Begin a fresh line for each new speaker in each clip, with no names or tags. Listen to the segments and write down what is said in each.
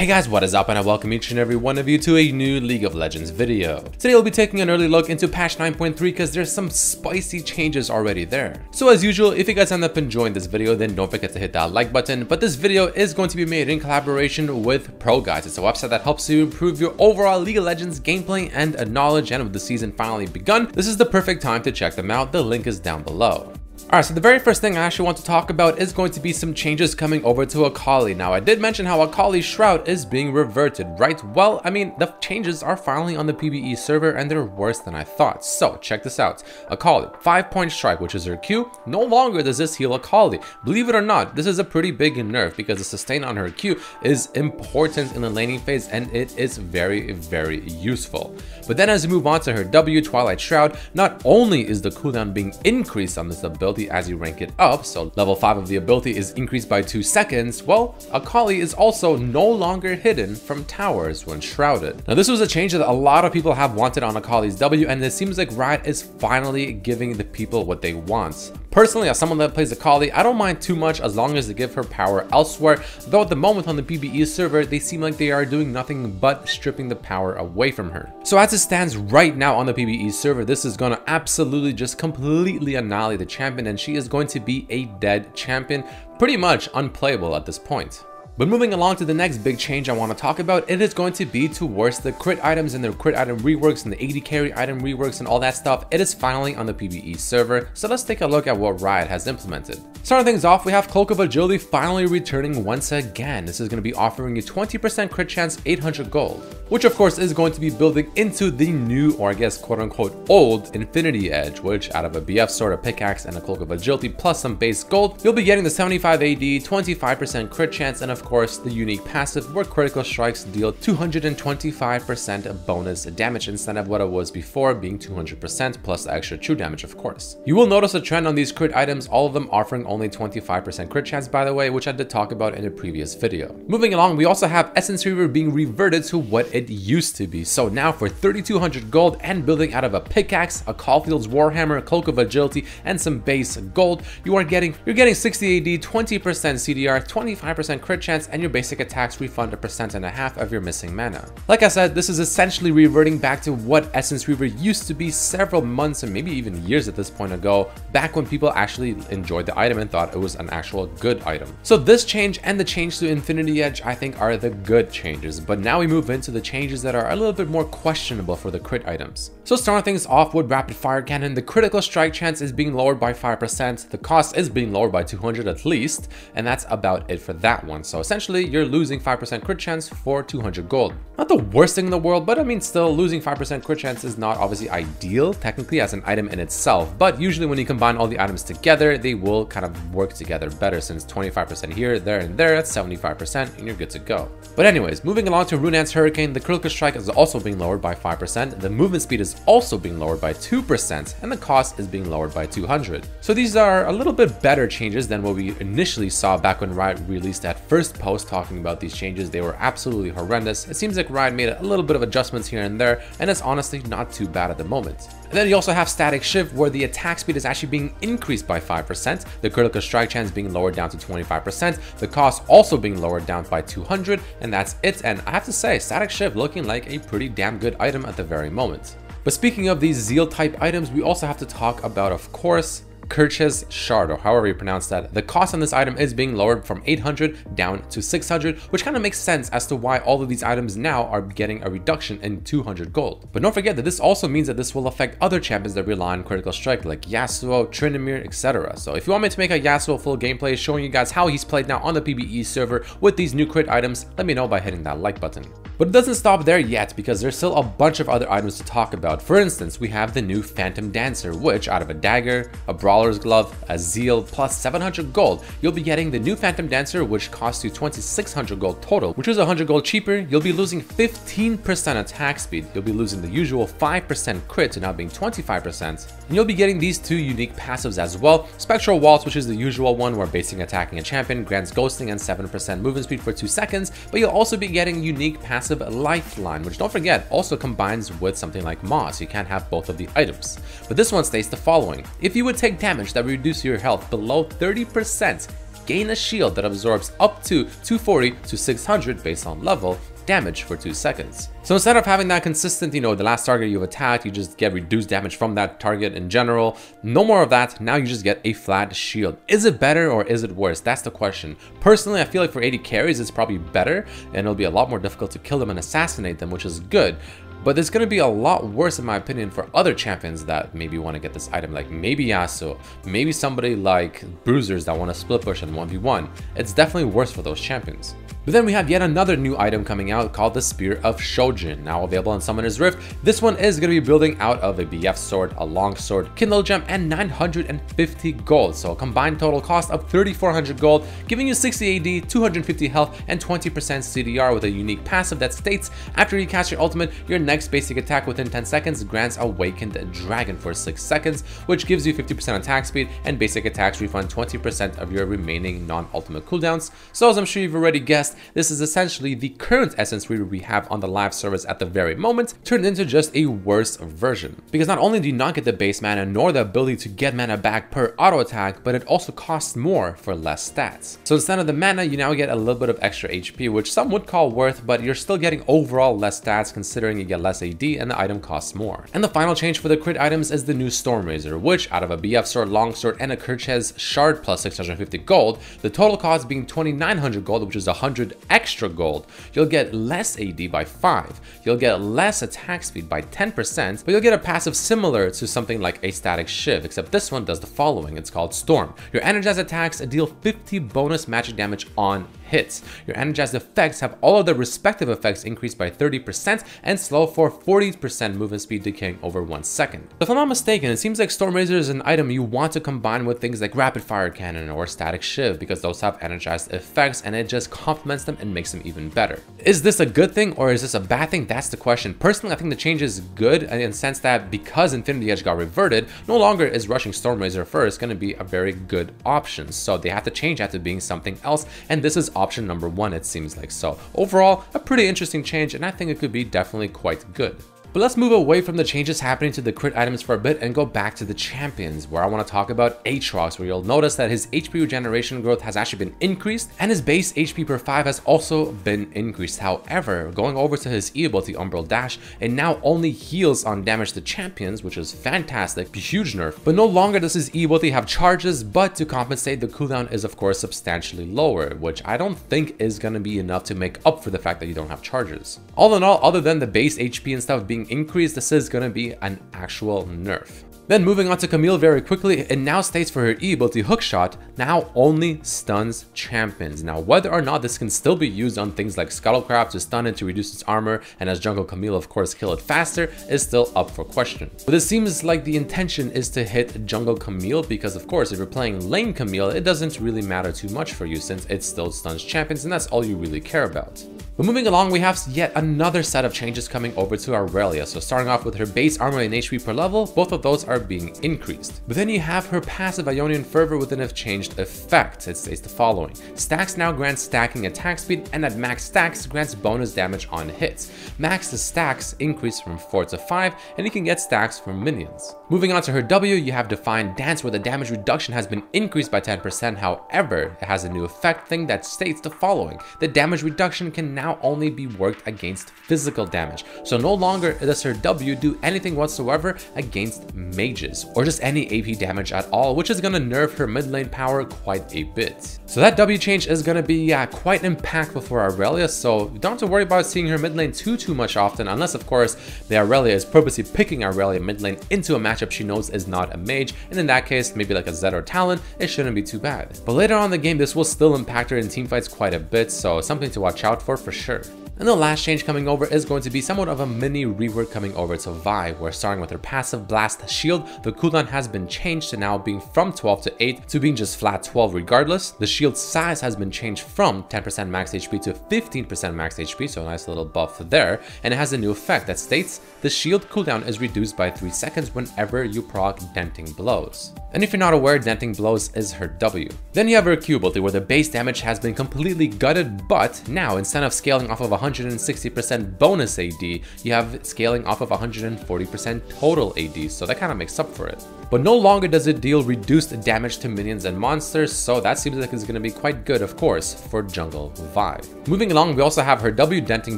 Hey guys, what is up, and I welcome each and every one of you to a new League of Legends video. Today we'll be taking an early look into patch 9.3 because there's some spicy changes already there. So as usual, if you guys end up enjoying this video, then don't forget to hit that like button. But this video is going to be made in collaboration with Pro Guides. It's a website that helps you improve your overall League of Legends gameplay and knowledge, and with the season finally begun, this is the perfect time to check them out. The link is down below. Alright, so the very first thing I actually want to talk about is going to be some changes coming over to Akali. Now, I did mention how Akali's Shroud is being reverted, right? Well, I mean, the changes are finally on the PvE server and they're worse than I thought. So, check this out. Akali, 5-point strike, which is her Q. No longer does this heal Akali. Believe it or not, this is a pretty big nerf because the sustain on her Q is important in the laning phase and it is very, very useful. But then as you move on to her W, Twilight Shroud, not only is the cooldown being increased on this ability as you rank it up, so level 5 of the ability is increased by 2 seconds, well, Akali is also no longer hidden from towers when shrouded. Now this was a change that a lot of people have wanted on Akali's W, and it seems like Riot is finally giving the people what they want. Personally, as someone that plays Akali, I don't mind too much as long as they give her power elsewhere, though at the moment on the PvE server, they seem like they are doing nothing but stripping the power away from her. So as it stands right now on the PvE server, this is gonna absolutely just completely annihilate the champion, and she is going to be a dead champion, pretty much unplayable at this point. But moving along to the next big change I want to talk about, it is going to be towards the crit items and the crit item reworks and the AD carry item reworks and all that stuff. It is finally on the PvE server, so let's take a look at what Riot has implemented. Starting things off, we have Cloak of Agility finally returning once again. This is going to be offering you 20% crit chance, 800 gold, which of course is going to be building into the new, or I guess quote-unquote old, Infinity Edge, which out of a BF sword, a pickaxe, and a Cloak of Agility plus some base gold, you'll be getting the 75 AD, 25% crit chance, and of course the unique passive where critical strikes deal 225% bonus damage instead of what it was before, being 200% plus the extra true damage, of course. You will notice a trend on these crit items, all of them offering only 25% crit chance, by the way, which I did talk about in a previous video. Moving along, we also have Essence Reaver being reverted to what it used to be. So now for 3200 gold and building out of a pickaxe, a Caulfield's Warhammer, a Cloak of Agility, and some base gold, you're getting 60 AD, 20% CDR, 25% crit chance, and your basic attacks refund 1.5% of your missing mana. Like I said, this is essentially reverting back to what Essence Reaver used to be several months and maybe even years at this point ago, back when people actually enjoyed the item and thought it was an actual good item. So this change and the change to Infinity Edge I think are the good changes, but now we move into the changes that are a little bit more questionable for the crit items. So starting things off with Rapid Firecannon, the critical strike chance is being lowered by 5%, the cost is being lowered by 200 at least, and that's about it for that one. So essentially you're losing 5% crit chance for 200 gold. Not the worst thing in the world, but I mean still losing 5% crit chance is not obviously ideal technically as an item in itself, but usually when you combine all the items together, they will kind of work together better, since 25% here, there, and there, that's 75%, and you're good to go. But anyways, moving along to Runaan's Hurricane, the critical strike is also being lowered by 5%, the movement speed is also being lowered by 2%, and the cost is being lowered by 200. So these are a little bit better changes than what we initially saw back when Riot released that first post talking about these changes. They were absolutely horrendous. It seems like Riot made a little bit of adjustments here and there, and it's honestly not too bad at the moment. And then you also have Static Shift, where the attack speed is actually being increased by 5%, the critical strike chance being lowered down to 25%, the cost also being lowered down by 200, and that's it. And I have to say, Static Shift looking like a pretty damn good item at the very moment. But speaking of these Zeal type items, we also have to talk about, of course, Kirch's Shard, or however you pronounce that. The cost on this item is being lowered from 800 down to 600, which kind of makes sense as to why all of these items now are getting a reduction in 200 gold. But don't forget that this also means that this will affect other champions that rely on critical strike, like Yasuo, Tryndamere, etc. So if you want me to make a Yasuo full gameplay showing you guys how he's played now on the PvE server with these new crit items, let me know by hitting that like button. But it doesn't stop there yet, because there's still a bunch of other items to talk about. For instance, we have the new Phantom Dancer, which out of a dagger, a Brawler's Glove, a Zeal, plus 700 gold, you'll be getting the new Phantom Dancer, which costs you 2600 gold total, which is 100 gold cheaper. You'll be losing 15% attack speed, you'll be losing the usual 5% crit to now being 25%, and you'll be getting these two unique passives as well. Spectral Waltz, which is the usual one where basing attacking a champion grants ghosting and 7% movement speed for 2 seconds, but you'll also be getting unique passive Lifeline, which don't forget also combines with something like Moss. You can't have both of the items. But this one states the following: if you would take damage that would reduce your health below 30%, gain a shield that absorbs up to 240 to 600 based on level damage for 2 seconds. So instead of having that consistent, the last target you've attacked, you just get reduced damage from that target in general. No more of that. Now you just get a flat shield. Is it better or is it worse? That's the question. Personally, I feel like for AD carries, it's probably better, and it'll be a lot more difficult to kill them and assassinate them, which is good. But it's going to be a lot worse, in my opinion, for other champions that maybe want to get this item, like maybe Yasuo, maybe somebody like Bruisers that want to split push and 1v1. It's definitely worse for those champions. But then we have yet another new item coming out called the Spear of Shojin, now available on Summoner's Rift. This one is going to be building out of a BF sword, a long sword, Kindle gem, and 950 gold. So a combined total cost of 3,400 gold, giving you 60 AD, 250 health, and 20% CDR with a unique passive that states, after you cast your ultimate, your next basic attack within 10 seconds grants Awakened Dragon for 6 seconds, which gives you 50% attack speed, and basic attacks refund 20% of your remaining non-ultimate cooldowns. So as I'm sure you've already guessed, this is essentially the current Essence Reader we have on the live service at the very moment, turned into just a worse version. Because not only do you not get the base mana nor the ability to get mana back per auto attack, but it also costs more for less stats. So instead of the mana, you now get a little bit of extra HP, which some would call worth, but you're still getting overall less stats considering you get less AD and the item costs more. And the final change for the crit items is the new Storm Razor, which out of a BF sword, longsword, and a Kerchez shard plus 650 gold, the total cost being 2,900 gold, which is 100 extra gold, you'll get less AD by 5, you'll get less attack speed by 10%, but you'll get a passive similar to something like a static shiv, except this one does the following. It's called Storm. Your energized attacks deal 50 bonus magic damage on hits. Your energized effects have all of their respective effects increased by 30% and slow for 40% movement speed, decaying over 1 second. If I'm not mistaken, it seems like Storm Razor is an item you want to combine with things like Rapid Firecannon or Static Shiv, because those have energized effects and it just complements them and makes them even better. Is this a good thing or is this a bad thing? That's the question. Personally, I think the change is good in the sense that because Infinity Edge got reverted, no longer is rushing Storm Razor first going to be a very good option. So they have to change that to being something else, and this is option number 1, it seems like. So overall, a pretty interesting change, and I think it could be definitely quite good. But let's move away from the changes happening to the crit items for a bit and go back to the champions, where I want to talk about Aatrox, where you'll notice that his HP regeneration growth has actually been increased and his base HP per 5 has also been increased. However, going over to his E ability Umbral Dash, it now only heals on damage to champions, which is fantastic, huge nerf. But no longer does his E ability have charges, but to compensate, the cooldown is of course substantially lower, which I don't think is going to be enough to make up for the fact that you don't have charges. All in all, other than the base HP and stuff being increased, this is going to be an actual nerf. Then moving on to Kamil very quickly, it now states for her E ability Hookshot now only stuns champions. Now whether or not this can still be used on things like Scuttlecraft to stun it to reduce its armor, and as jungle Kamil of course kill it faster, is still up for question. But it seems like the intention is to hit jungle Kamil, because of course if you're playing lane Kamil, it doesn't really matter too much for you since it still stuns champions and that's all you really care about. But moving along, we have yet another set of changes coming over to IRELIA. So starting off with her base armor and HP per level, both of those are being increased. But then you have her passive Ionian Fervor with an changed effect. It states the following: stacks now grants stacking attack speed, and at max stacks grants bonus damage on hits. Max stacks increase from 4 to 5, and you can get stacks from minions. Moving on to her W, you have Defiant Dance, where the damage reduction has been increased by 10%. However, it has a new effect thing that states the following: the damage reduction can now only be worked against physical damage. So no longer does her W do anything whatsoever against mages or just any AP damage at all, which is going to nerf her mid lane power quite a bit. So that W change is going to be quite impactful for IRELIA, so you don't have to worry about seeing her mid lane too much often, unless of course the IRELIA is purposely picking IRELIA mid lane into a matchup she knows is not a mage, and in that case maybe like a Zed or Talon, it shouldn't be too bad. But later on in the game this will still impact her in teamfights quite a bit, so something to watch out for sure. And the last change coming over is going to be somewhat of a mini rework coming over to Vi, where starting with her passive Blast Shield, the cooldown has been changed to now being from 12 to 8 to being just flat 12 regardless. The shield size has been changed from 10% max HP to 15% max HP, so a nice little buff there, and it has a new effect that states the shield cooldown is reduced by 3 seconds whenever you proc Denting Blows. And if you're not aware, Denting Blows is her W. Then you have her Q ability, where the base damage has been completely gutted, but now instead of scaling off of 160% bonus AD, you have scaling off of 140% total AD, so that kind of makes up for it. but no longer does it deal reduced damage to minions and monsters, so that seems like it's going to be quite good, of course, for jungle vibe. Moving along, we also have her W denting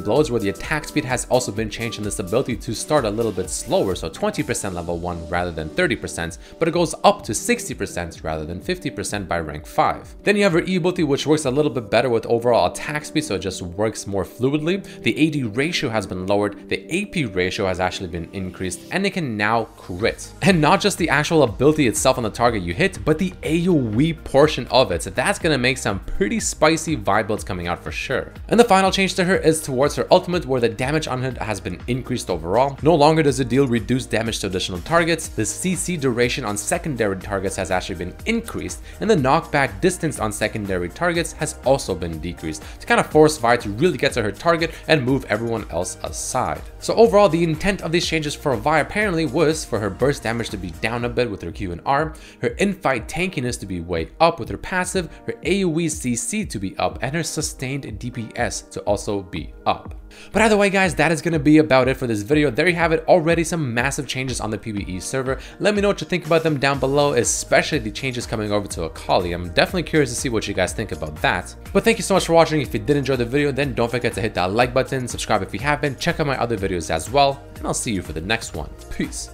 blows, where the attack speed has also been changed in this ability to start a little bit slower, so 20% level 1 rather than 30%, but it goes up to 60% rather than 50% by rank 5. Then you have her E ability, which works a little bit better with overall attack speed, so it just works more fluidly. The AD ratio has been lowered, the AP ratio has actually been increased, and it can now crit. And not just the actual ability itself on the target you hit, but the AoE portion of it, so that's gonna make some pretty spicy vibe builds coming out for sure. And the final change to her is towards her ultimate, where the damage on it has been increased overall. No longer does it deal reduced damage to additional targets, the CC duration on secondary targets has actually been increased, and the knockback distance on secondary targets has also been decreased to kind of force Vi to really get to her target and move everyone else aside. So overall, the intent of these changes for Vi apparently was for her burst damage to be down a bit with her Q and R, her in-fight tankiness to be way up with her passive, her AoE CC to be up, and her sustained DPS to also be up. But either way guys, that is going to be about it for this video. There you have it, already some massive changes on the PvE server. Let me know what you think about them down below, especially the changes coming over to Akali. I'm definitely curious to see what you guys think about that. But thank you so much for watching. If you did enjoy the video, then don't forget to hit that like button, subscribe if you haven't, check out my other videos as well, and I'll see you for the next one. Peace.